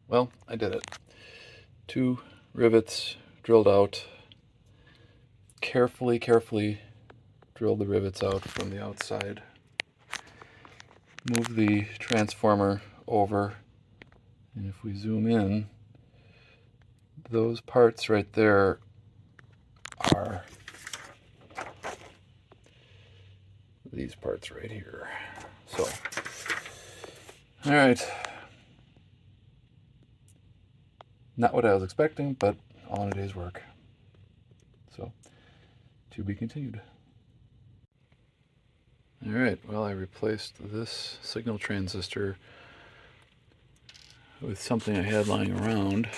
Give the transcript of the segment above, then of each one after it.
Well, I did it. 2 rivets drilled out. Carefully drilled the rivets out from the outside. Move the transformer over, and if we zoom in, those parts right there are these parts right here. So, all right. Not what I was expecting, but all in a day's work. So, to be continued. All right, well, I replaced this signal transistor with something I had lying around,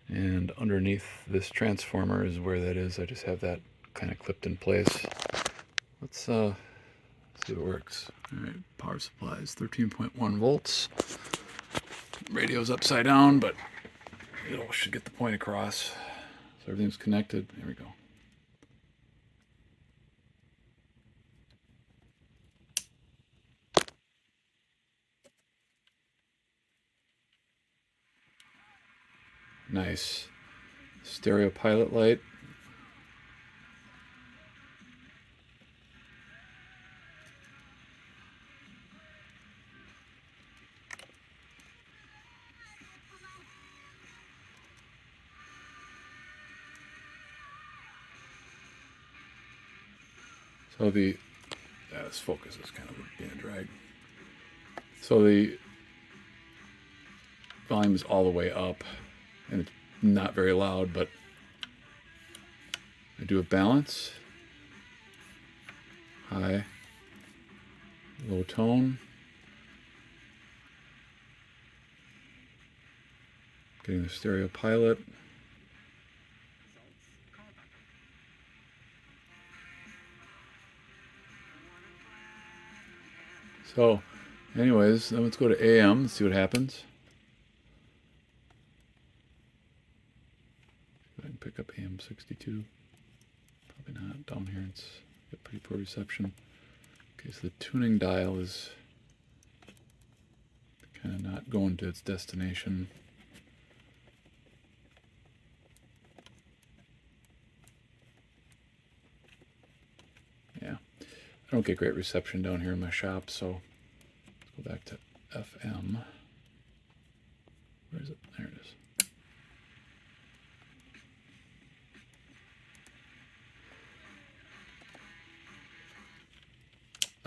and underneath this transformer is where that is. I just have that kind of clipped in place. Let's see if it works. All right, power supply is 13.1 volts. Radio's upside down, but it should get the point across. So everything's connected. There we go. Nice. Stereo pilot light. So this focus is kind of being a drag. So the volume is all the way up, and it's not very loud, but I do a balance, high, low tone, getting the stereo pilot. So anyways, then let's go to AM and see what happens. I can pick up AM 62. Probably not. Down here it's got pretty poor reception. Okay, so the tuning dial is kind of not going to its destination. Yeah, I don't get great reception down here in my shop, so let's go back to FM. Where is it? There it is.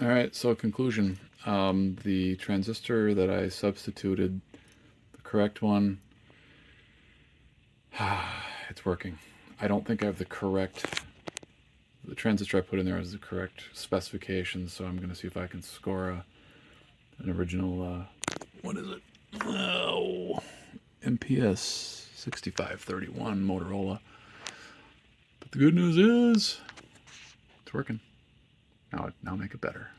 All right, so conclusion. The transistor that I substituted, the correct one, it's working. I don't think I have the transistor I put in there is the correct specifications, so I'm going to see if I can score an original, what is it? Oh, MPS 6531 Motorola. But the good news is, it's working. Now make it better.